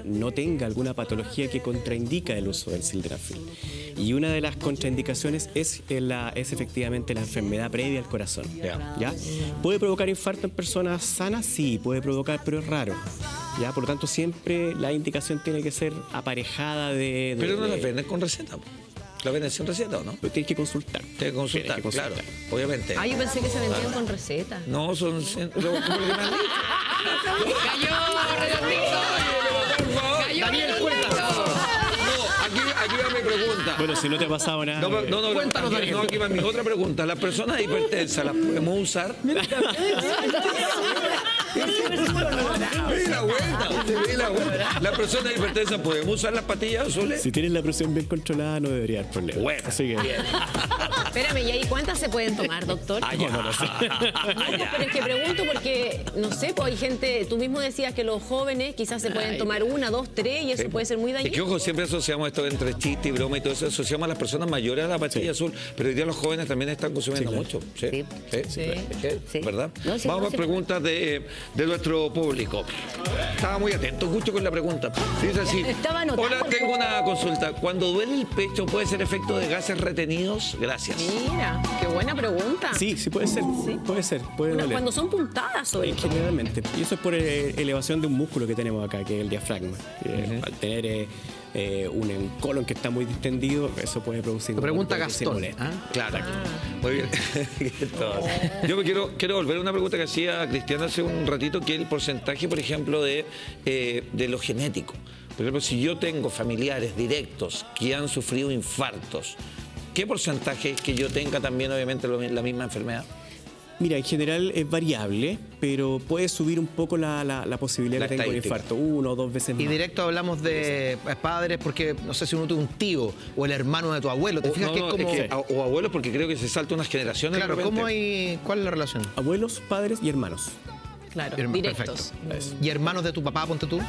no tenga alguna patología que contraindica el uso del sildenafil. Y una de las contraindicaciones es efectivamente la enfermedad previa al corazón. ¿Ya? ¿Puede provocar infarto en personas sanas? Sí, puede provocar, pero es raro. ¿Ya? Por lo tanto, siempre la indicación tiene que ser aparejada de... Pero no la venden con receta. ¿La venden sin receta o no? Tienes que consultar. Tienes que consultar, claro, obviamente. Ah, yo pensé que se vendían con receta. No, son... como lo que me han dicho. ¡Cayó, redondito! ¡Cayó, Daniel, redondito! Aquí va mi pregunta. Bueno, si no te ha pasado nada... No, Cuéntanos, Daniel. aquí va mi otra pregunta. ¿Las personas hipertensas las podemos usar? Mira la vuelta. ¿Las personas hipertensas podemos usar las pastillas azules? Si tienes la presión bien controlada, no debería haber problema. Bueno, Así que... Espérame, ¿y ahí cuántas se pueden tomar, doctor? no sé. Pero es que pregunto porque, no sé, pues hay gente, tú mismo decías que los jóvenes quizás se pueden tomar 1, 2, 3 y eso puede ser muy Es dañino. que, ojo, siempre asociamos esto entre chiste y broma y todo eso, asociamos a las personas mayores a la pastilla azul, pero hoy día los jóvenes también están consumiendo mucho. Sí. Sí. Sí. Sí. ¿Verdad? No, sí, Vamos no, a sí. preguntas de nuestro público. Estaba muy atento, mucho con la pregunta. Dice así: Estaba anotando. hola, tengo una consulta. Cuando duele el pecho, ¿puede ser efecto de gases retenidos? Gracias. Mira, qué buena pregunta. Sí, puede ser. Puede ser, puede doler. Cuando son puntadas sobre todo. Generalmente. Y eso es por elevación de un músculo que tenemos acá, que es el diafragma. Al tener un colon que está muy distendido, eso puede producir... Lo pregunta un golpe que se Gastón. molesta. Claro. Muy bien. Yo me quiero volver a una pregunta que hacía Cristiana hace un ratito, que es el porcentaje, por ejemplo, de lo genético. Por ejemplo, si yo tengo familiares directos que han sufrido infartos, ¿qué porcentaje es que yo tenga también, obviamente, la misma enfermedad? Mira, en general es variable, pero puede subir un poco la posibilidad La que tenga un estadística. infarto, 1 o 2 veces más. Y directo hablamos de padres porque, no sé si uno tuvo un tío o el hermano de tu abuelo. ¿Te fijas No, que es como... o abuelos, porque creo que se salta unas generaciones. Claro, de repente. ¿cómo hay... ¿Cuál es la relación? Abuelos, padres y hermanos. Claro, Perfecto. directos. ¿Y hermanos de tu papá, ponte tú?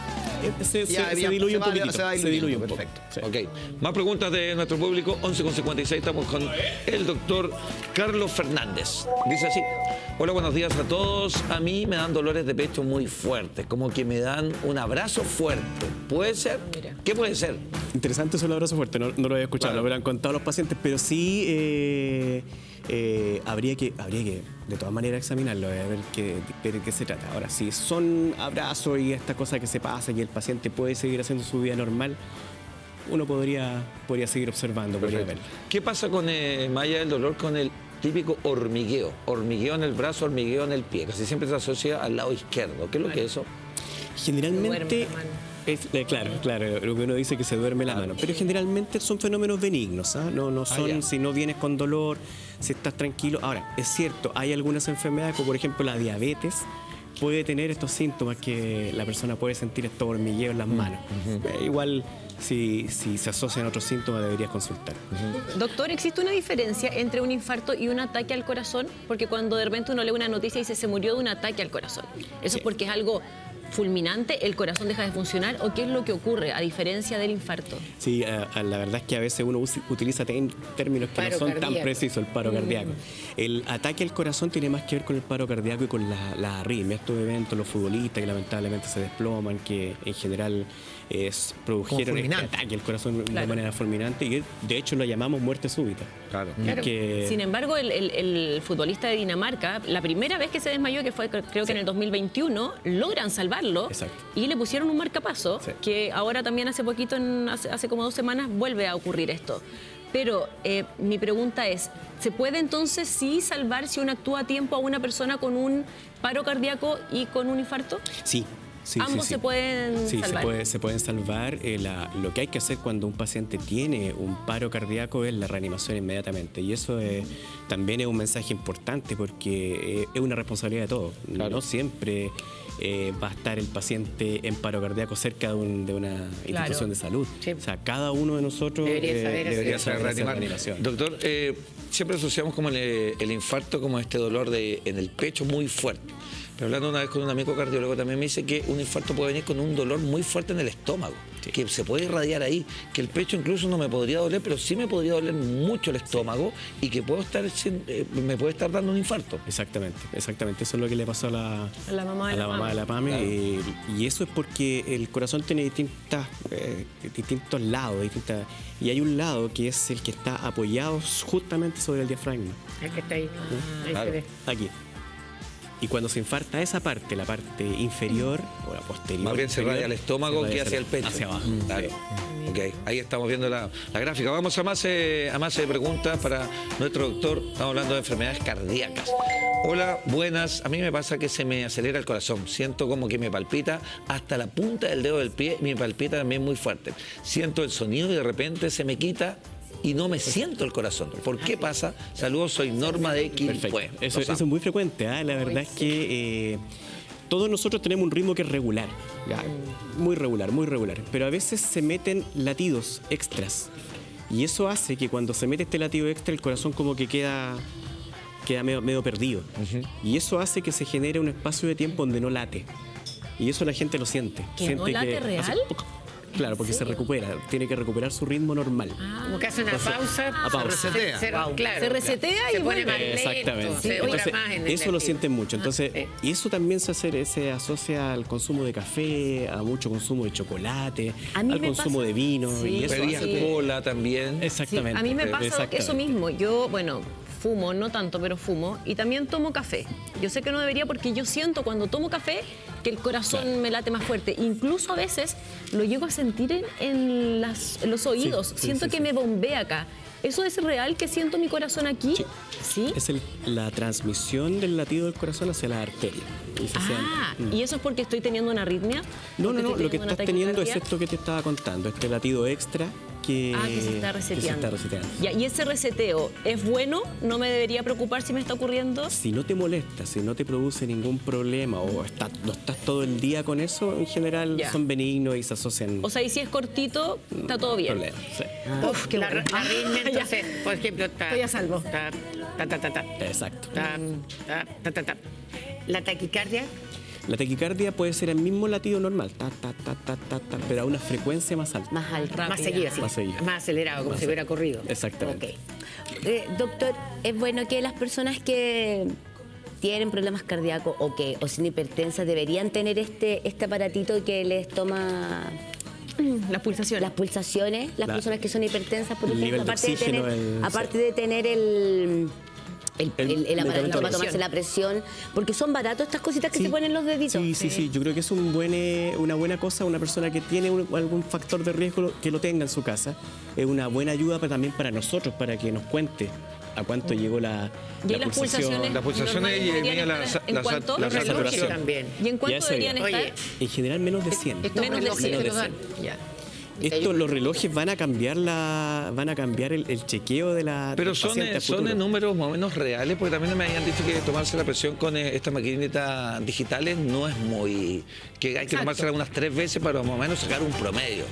Se Ya, diluye un va poquitito. se va Se diluye un diluyendo, poco. perfecto. Sí. Ok, más preguntas de nuestro público, 11:56, estamos con el doctor Carlos Fernández. Dice así: hola, buenos días a todos. A mí me dan dolores de pecho muy fuertes, como que me dan un abrazo fuerte. ¿Puede ser? Mira. ¿Qué puede ser? Interesante eso del abrazo fuerte, no lo había escuchado, Claro. lo habrán contado los pacientes, pero sí habría que de todas maneras examinarlo, a ver de qué se trata. Ahora, si son abrazos y esta cosa que se pasa y el paciente puede seguir haciendo su vida normal, uno podría seguir observando, podría verlo. ¿Qué pasa con más allá del dolor, con el típico hormigueo? Hormigueo en el brazo, hormigueo en el pie. Casi siempre se asocia al lado izquierdo. ¿Qué es lo que es eso? Generalmente, Duerme la mano. claro, lo que uno dice que se duerme la mano, pero generalmente son fenómenos benignos, ¿ah? No son ya. si no vienes con dolor, si estás tranquilo. Ahora, es cierto, hay algunas enfermedades, como por ejemplo la diabetes, puede tener estos síntomas que la persona puede sentir estos hormigueos en las manos. Igual, si se asocian otros síntomas, deberías consultar. Doctor, ¿existe una diferencia entre un infarto y un ataque al corazón? Porque cuando de repente uno lee una noticia y dice se murió de un ataque al corazón. ¿Eso es porque es algo fulminante, el corazón deja de funcionar o qué es lo que ocurre a diferencia del infarto? Sí, la verdad es que a veces uno utiliza términos que Paro no son tan cardíaco. precisos, el paro cardíaco. El ataque al corazón tiene más que ver con el paro cardíaco y con la arritmia. Estos eventos, los futbolistas que lamentablemente se desploman, que en general produjeron este fulminante. ataque al corazón Claro. de manera fulminante y de hecho lo llamamos muerte súbita. Claro. Claro. Que- Sin embargo, el futbolista de Dinamarca, la primera vez que se desmayó, que fue creo que en el 2021, logran salvarlo. Exacto. Y le pusieron un marcapaso, Sí. que ahora también hace poquito, hace como 2 semanas, vuelve a ocurrir esto. Pero mi pregunta es, ¿se puede entonces sí salvar si uno actúa a tiempo a una persona con un paro cardíaco y con un infarto? Sí. Sí, Ambos sí. se pueden Sí, salvar. se pueden salvar. Lo que hay que hacer cuando un paciente tiene un paro cardíaco es la reanimación inmediatamente. Y eso también es un mensaje importante porque es una responsabilidad de todos. No siempre va a estar el paciente en paro cardíaco cerca de una institución de salud. Sí. O sea, cada uno de nosotros Debería saber hacer debería eso. saber hacer reanimar. reanimación. Doctor, siempre asociamos como el infarto como este dolor en el pecho muy fuerte. Pero hablando una vez con un amigo cardiólogo también me dice que un infarto puede venir con un dolor muy fuerte en el estómago, que se puede irradiar ahí, que el pecho incluso no me podría doler, pero sí me podría doler mucho el estómago y que me puede estar dando un infarto. Exactamente. Eso es lo que le pasó a la mamá de la mamá Pame. de la Pame. Y eso es porque el corazón tiene distintos lados. Y hay un lado que es el que está apoyado justamente sobre el diafragma. El que está ahí. Ahí Claro. se ve. Aquí. Y cuando se infarta esa parte, la parte inferior o la posterior. Más bien se inferior, irradia al estómago se irradia que hacia el pecho. Hacia abajo. Claro. Sí. Ok, ahí estamos viendo la gráfica. Vamos a más preguntas para nuestro doctor. Estamos hablando de enfermedades cardíacas. Hola, buenas. A mí me pasa que se me acelera el corazón. Siento como que me palpita hasta la punta del dedo del pie. Me palpita también muy fuerte. Siento el sonido y de repente se me quita y no me siento el corazón. ¿Por qué pasa? Saludos, soy Norma de Perfecto. Quilpué. Eso es muy frecuente. La verdad es que todos nosotros tenemos un ritmo que es regular. ¿Ya? Muy regular. Pero a veces se meten latidos extras. Y eso hace que cuando se mete este latido extra, el corazón como que queda medio perdido. Y eso hace que se genere un espacio de tiempo donde no late. Y eso la gente lo siente. ¿Que Siente no late hace real? Claro, porque se recupera. Tiene que recuperar su ritmo normal. Como que hace una pausa. pausa. Se resetea. Claro. Se resetea se y pone vuelve. más lento. Exactamente. Se demora Entonces, más en el eso lo latido. sienten mucho. Entonces, sí. y eso también se asocia al consumo de café, a mucho consumo de chocolate, A mí al me consumo pasa- de vino. Sí, y eso Pedías hace que- cola también. Sí, Exactamente. a mí me pasa Exactamente. eso mismo. Yo, bueno, fumo, no tanto, pero fumo. Y también tomo café. Yo sé que no debería porque yo siento cuando tomo café que el corazón me late más fuerte. Incluso a veces lo llego a sentir en los oídos. sí, Siento sí, que sí. me bombea acá. ¿Eso es real que siento mi corazón aquí? Sí. Es la transmisión del latido del corazón hacia la arteria. Y se Ah, siente. ¿y eso es porque estoy teniendo una arritmia? No, ¿Porque estoy lo que una estás teniendo es taquicardia? esto que te estaba contando, este latido extra que Se está reseteando. reseteando. Ya, ¿y ese reseteo es bueno? ¿No me debería preocupar si me está ocurriendo? Si no te molesta, si no te produce ningún problema o no estás todo el día con eso, en general Ya. son benignos y se asocian O sea, y si es cortito, está todo bien. problemas. Sí. Uf, qué La bueno. arritmia, Ya. entonces, por ejemplo, está. Estoy a salvo. Está, ta. Exacto. Ta. La taquicardia. La taquicardia puede ser el mismo latido normal, pero a una frecuencia más alta. Más alto. Rápida. Más seguida, sí. Más seguida. Más acelerado, como si hubiera corrido. Exactamente. Ok. Doctor, ¿es bueno que las personas que tienen problemas cardíacos o sin hipertensa deberían tener este aparatito que les toma Las pulsaciones. las pulsaciones, las La- personas que son hipertensas, por el ejemplo, nivel de oxígeno, aparte de tener el aparatito medicamento. para tomarse la presión, porque son baratos estas cositas que Sí. se ponen en los deditos. Sí. Yo creo que es una buena cosa. Una persona que tiene algún factor de riesgo que lo tenga en su casa. Es una buena ayuda también para nosotros, para que nos cuente a cuánto llegó la ¿Y las pulsaciones? Las pulsaciones y Normales mira la deberían estar ¿en cuánto? la Los relojes saturación. también. ¿Y en cuánto Ya eso deberían es. estar? Oye, En general menos de 100. estos Menos de relojes 100. te lo dan. Ya. Los relojes van a cambiar el chequeo de la Pero del son, paciente a son futuro. números más o menos reales, porque también me habían dicho que tomarse la presión con estas maquinitas digitales no es muy... que hay que Exacto. tomársela unas 3 veces para más o menos sacar un promedio.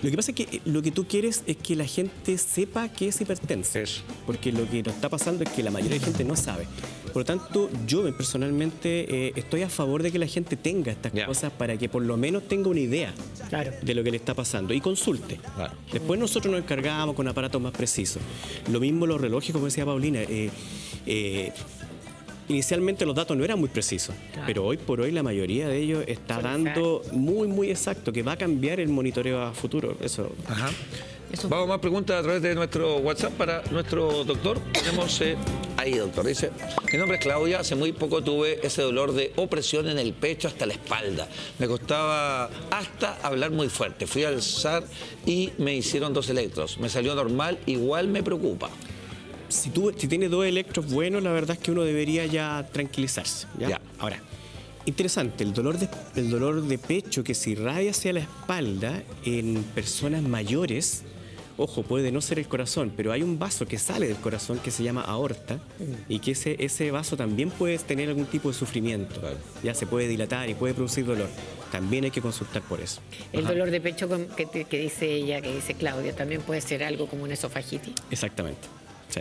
Lo que pasa es que lo que tú quieres es que la gente sepa que es hipertensa. Eso. Porque lo que nos está pasando es que la mayoría de gente no sabe. Por lo tanto, yo personalmente estoy a favor de que la gente tenga estas cosas para que por lo menos tenga una idea de lo que le está pasando y consulte. Claro. Después nosotros nos encargamos con aparatos más precisos. Lo mismo los relojes, como decía Paulina. Inicialmente los datos no eran muy precisos, pero hoy por hoy la mayoría de ellos está dando muy, muy exacto, que va a cambiar el monitoreo a futuro. Eso. Ajá. Vamos a más preguntas a través de nuestro WhatsApp para nuestro doctor. Tenemos ahí, doctor. Dice, mi nombre es Claudia. Hace muy poco tuve ese dolor de opresión en el pecho hasta la espalda. Me costaba hasta hablar muy fuerte. Fui al SAR y me hicieron 2 electros. Me salió normal, igual me preocupa. Si tienes 2 electros buenos, la verdad es que uno debería ya tranquilizarse. ¿Ya? Ahora, interesante, el dolor de pecho que se irradia hacia la espalda en personas mayores, ojo, puede no ser el corazón, pero hay un vaso que sale del corazón que se llama aorta y que ese vaso también puede tener algún tipo de sufrimiento. Ya se puede dilatar y puede producir dolor. También hay que consultar por eso. El dolor de pecho que dice ella, que dice Claudia, también puede ser algo como una esofagitis. Exactamente. Sí.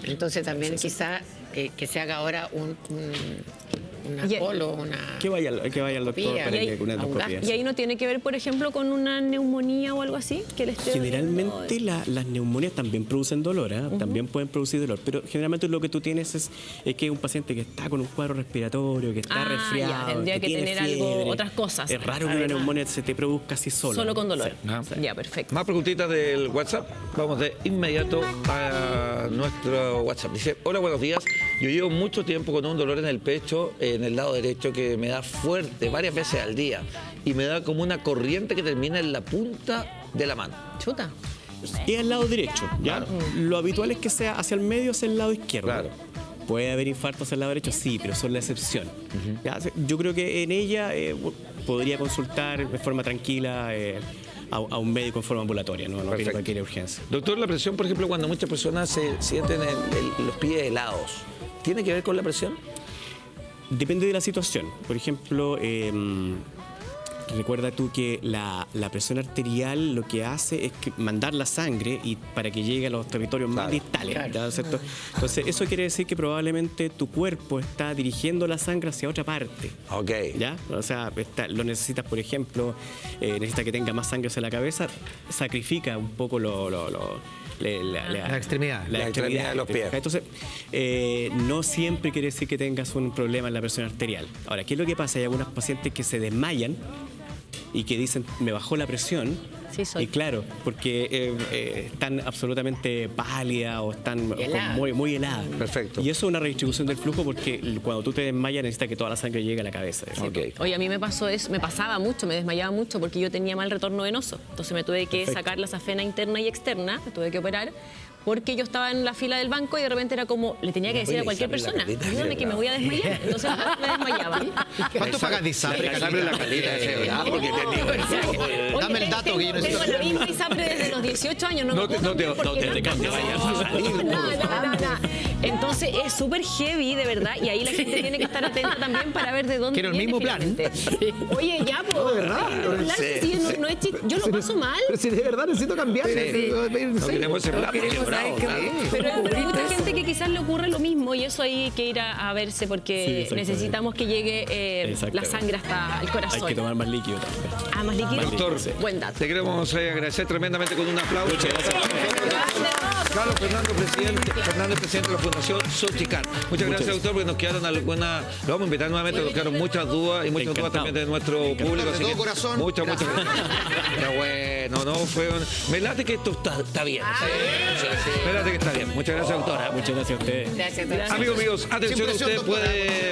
Entonces también quizá que se haga ahora una colo, una... Que vaya al doctor para que una endoscopia. ¿Y ahí no tiene que ver, por ejemplo, con una neumonía o algo así? Que le esté generalmente las neumonías también producen dolor, también pueden producir dolor, pero generalmente lo que tú tienes es que es un paciente que está con un cuadro respiratorio, que está resfriado, ya, tendría que tiene tener fiebre. otras cosas. Es raro que una neumonía se te produzca así sola. Solo con dolor. Sí. Ya, perfecto. Más preguntitas del WhatsApp. Vamos de inmediato a nuestro WhatsApp. Dice, hola, buenos días. Yo llevo mucho tiempo con un dolor en el pecho, en el lado derecho, que me da fuerte varias veces al día. Y me da como una corriente que termina en la punta de la mano. Chuta. Y al lado derecho, ¿ya? Lo habitual es que sea hacia el medio, hacia el lado izquierdo. Claro. ¿Puede haber infartos al lado derecho? Sí, pero son la excepción. ¿Ya? Yo creo que en ella podría consultar de forma tranquila a un médico en forma ambulatoria, no tiene cualquier urgencia. Doctor, la presión, por ejemplo, cuando muchas personas se sienten los pies helados, ¿tiene que ver con la presión? Depende de la situación. Por ejemplo, recuerda tú que la presión arterial lo que hace es mandar la sangre y para que llegue a los territorios más distales. Claro. ¿Cierto? Entonces, eso quiere decir que probablemente tu cuerpo está dirigiendo la sangre hacia otra parte. Ok. ¿Ya? O sea, lo necesitas, por ejemplo, necesitas que tenga más sangre hacia la cabeza, sacrifica un poco la extremidad. La extremidad de los pies. Entonces, no siempre quiere decir que tengas un problema en la presión arterial. Ahora, ¿qué es lo que pasa? Hay algunos pacientes que se desmayan y que dicen, me bajó la presión. Sí, soy. Y claro, porque están absolutamente pálidas o están muy, muy heladas. Perfecto. Y eso es una redistribución del flujo porque cuando tú te desmayas necesitas que toda la sangre llegue a la cabeza. Okay. Oye, a mí me pasó eso, me pasaba mucho, me desmayaba mucho porque yo tenía mal retorno venoso. Entonces me tuve que sacar la safena interna y externa, me tuve que operar. Porque yo estaba en la fila del banco y de repente era como, le tenía que decir a cualquier persona, ayúdame que me voy a desmayar. Entonces me desmayaba. ¿Cuánto pagas de ISAPRE? Dame el dato que yo necesito. Tengo la misma ISAPRE desde los 18 años. No te vayas a salir. Nada. Entonces es súper heavy, de verdad, y ahí la gente tiene que estar atenta también para ver de dónde Quiero el viene mismo plan. finalmente. Oye, ya, pues. No, de verdad. No es chiste. Yo lo paso mal. Pero si de verdad necesito cambiar. No queremos ese plan. Pero hay mucha gente que quizás le ocurre lo mismo y eso hay que ir a verse porque necesitamos que llegue la sangre hasta el corazón. Hay que tomar más líquido también. Más líquido. Doctor, Buen dato. te queremos agradecer tremendamente con un aplauso. Muchas gracias. Carlos Fernando, presidente de la Fundación Xochicán. Muchas gracias, doctor, porque nos quedaron algunas. Lo vamos a invitar nuevamente, nos quedaron muchas dudas y muchas dudas también de nuestro público. Así que muchas gracias. Pero bueno, no fue. Me late que esto está bien. Me late que está bien. Muchas gracias, doctora. Muchas gracias a ustedes. Gracias. Amigos míos, atención, usted puede